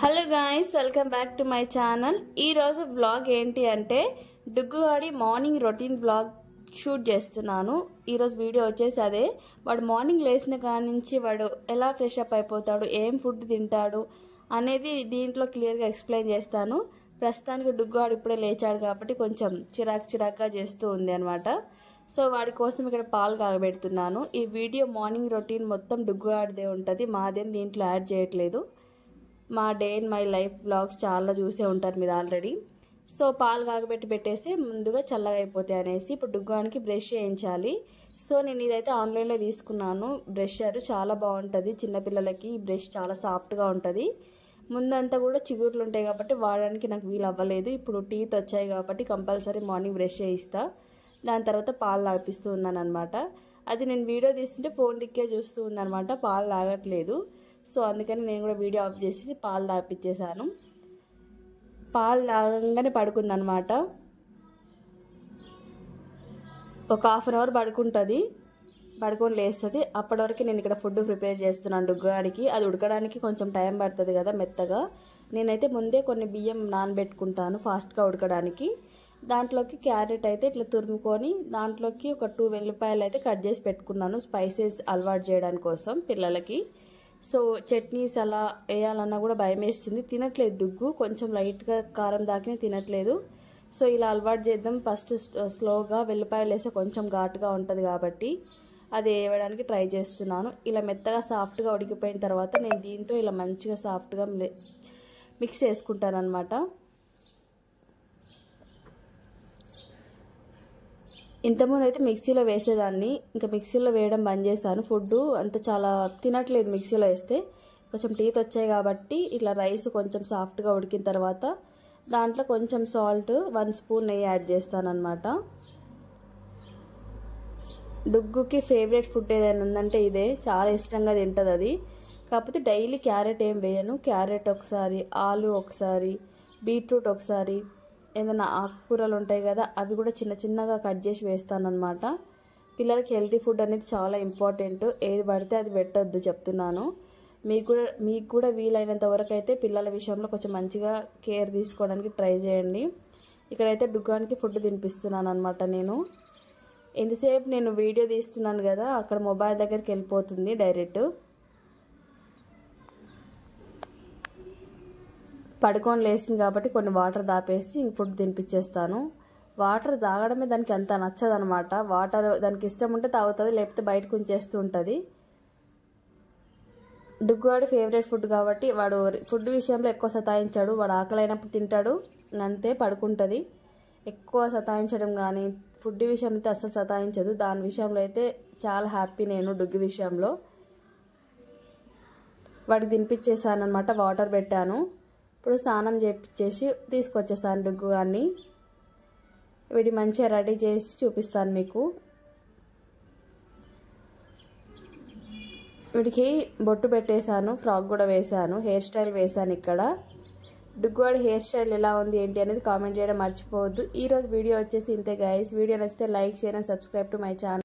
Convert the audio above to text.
Hello guys, welcome back to my channel. ఈరోజు vlog ఏంటి అంటే డుగ్గుగాడి మార్నింగ్ రొటీన్ వ్లాగ్ షూట్ చేస్తున్నాను. ఈరోజు వీడియో వచ్చేసి అదే. వాడు మార్నింగ్ లేచిన కాడి నుంచి వాడు ఎలా ఫ్రెష్ అప్ అయిపోతాడు, ఏం ఫుడ్ తింటాడు అనేది దీంట్లో క్లియర్గా ఎక్స్ప్లెయిన్ చేస్తాను. ప్రస్తుతానికి డుగ్గుగాడు ఇప్పుడే లేచాడు కాబట్టి కొంచెం చిరాకుగా చేస్తూ ఉంది అనమాట. సో వాడి కోసం ఇక్కడ పాలు కాగబెడుతున్నాను. ఈ వీడియో మార్నింగ్ రొటీన్ మొత్తం డుగ్గుగాడిదే ఉంటుంది, మాదేం దీంట్లో యాడ్ చేయట్లేదు. మా day in my life vlogs చాలా చూసే ఉంటారు మీరు ఆల్రెడీ. సో పాలు కాగబెట్టి పెట్టేసి ముందుగా చల్లగా అయిపోతాయి అనేసి ఇప్పుడు డుగ్గానికి బ్రష్ చేయించాలి. సో నేను ఇదైతే ఆన్లైన్లో తీసుకున్నాను. బ్రషర్ చాలా బాగుంటుంది చిన్నపిల్లలకి. ఈ బ్రష్ చాలా సాఫ్ట్గా ఉంటుంది. ముందంతా కూడా చిగుర్లు ఉంటాయి కాబట్టి వాడడానికి నాకు వీలు అవ్వలేదు. ఇప్పుడు టీత్ వచ్చాయి కాబట్టి కంపల్సరీ మార్నింగ్ బ్రష్ చేయిస్తా. దాని తర్వాత పాలు తాగిపిస్తూ ఉన్నాను అనమాట. అది నేను వీడియో తీస్తుంటే ఫోన్ దిక్కే చూస్తూ ఉందనమాట, పాలు తాగట్లేదు. సో అందుకని నేను కూడా వీడియో ఆఫ్ చేసి పాలు తాగిపించేసాను. పాలు తాగంగానే పడుకుందనమాట. ఒక హాఫ్ అన్ అవర్ పడుకుంటుంది, పడుకొని లేస్తుంది. అప్పటి వరకు నేను ఇక్కడ ఫుడ్ ప్రిపేర్ చేస్తున్నాను డుగ్గానికి. అది ఉడకడానికి కొంచెం టైం పడుతుంది కదా మెత్తగా. నేనైతే ముందే కొన్ని బియ్యం నానబెట్టుకుంటాను ఫాస్ట్గా ఉడకడానికి. దాంట్లోకి క్యారెట్ అయితే ఇట్లా తురుముకొని దాంట్లోకి ఒక 2 వెల్లిపాయలు అయితే కట్ చేసి పెట్టుకున్నాను, స్పైసెస్ అలవాటు చేయడానికి కోసం పిల్లలకి. సో చట్నీస్ అలా వేయాలన్నా కూడా భయం వేస్తుంది, తినట్లేదు డుగ్గు. కొంచెం లైట్గా కారం దాకినే తినట్లేదు. సో ఇలా అలవాటు చేద్దాం. ఫస్ట్ స్లోగా వెల్లిపాయలు వేస్తే కొంచెం ఘాటుగా ఉంటుంది కాబట్టి అది వేయడానికి ట్రై చేస్తున్నాను. ఇలా మెత్తగా సాఫ్ట్గా ఉడికిపోయిన తర్వాత నేను దీంతో ఇలా మంచిగా సాఫ్ట్గా మిక్స్ చేసుకుంటాను అనమాట. ఇంతకుముందు అయితే మిక్సీలో వేసేదాన్ని, ఇంకా మిక్సీలో వేయడం బంద్ చేశాను. ఫుడ్ అంత చాలా తినట్లేదు మిక్సీలో వేస్తే. కొంచెం టీత్ వచ్చాయి కాబట్టి ఇట్లా రైస్ కొంచెం సాఫ్ట్గా ఉడికిన తర్వాత దాంట్లో కొంచెం సాల్ట్, 1 స్పూన్ నెయ్యి యాడ్ చేస్తాను అనమాట. డుగ్గుకి ఫేవరెట్ ఫుడ్ ఏదైనా ఉందంటే ఇదే, చాలా ఇష్టంగా తింటుంది అది. కాకపోతే డైలీ క్యారెట్ ఏం వేయను. క్యారెట్ ఒకసారి, ఆలు ఒకసారి, బీట్రూట్ ఒకసారి, ఏదైనా ఆకుకూరలు ఉంటాయి కదా అవి కూడా చిన్నగా కట్ చేసి వేస్తాను అనమాట. పిల్లలకి హెల్తీ ఫుడ్ అనేది చాలా ఇంపార్టెంట్. ఏది పడితే అది పెట్టొద్దు చెప్తున్నాను. మీకు కూడా వీలైనంత వరకు అయితే పిల్లల విషయంలో కొంచెం మంచిగా కేర్ తీసుకోవడానికి ట్రై చేయండి. ఇక్కడైతే డుగ్గానికి ఫుడ్ తినిపిస్తున్నాను అనమాట. నేను ఎంతసేపు నేను వీడియో తీస్తున్నాను కదా అక్కడ మొబైల్ దగ్గరికి వెళ్ళిపోతుంది డైరెక్ట్. పడుకొని లేచింది కాబట్టి కొన్ని వాటర్ దాపేసి ఫుడ్ తినిపించేస్తాను. వాటర్ తాగడమే దానికి అంత నచ్చదనమాట. వాటర్ దానికి ఇష్టం ఉంటే తాగుతుంది, లేకపోతే బయటకు ఉంచేస్తూ ఉంటుంది. డుగ్గువాడి ఫేవరెట్ ఫుడ్ కాబట్టి వాడు ఫుడ్ విషయంలో ఎక్కువ సతాయించాడు. వాడు ఆకలి అయినప్పుడు తింటాడు, అంతే పడుకుంటుంది. ఎక్కువ సతాయించడం కానీ ఫుడ్ విషయంలో అయితే అస్సలు సతాయించదు. దాని విషయంలో అయితే చాలా హ్యాపీ నేను డుగ్గు విషయంలో. వాడికి తినిపించేసాను అనమాట, వాటర్ పెట్టాను. ఇప్పుడు స్నానం చేపించేసి తీసుకొచ్చేసాను డుగ్గు గారిని. వీడి మంచిగా రెడీ చేసి చూపిస్తాను మీకు. వీడికి బొట్టు పెట్టేశాను, ఫ్రాక్ కూడా వేశాను, హెయిర్ స్టైల్ వేశాను. ఇక్కడ డుగ్గువాడి హెయిర్ స్టైల్ ఎలా ఉంది ఏంటి అనేది కామెంట్ చేయడం మర్చిపోవద్దు. ఈరోజు వీడియో వచ్చేసి ఇంతే గైస్. వీడియో నచ్చితే like, share and subscribe to my channel.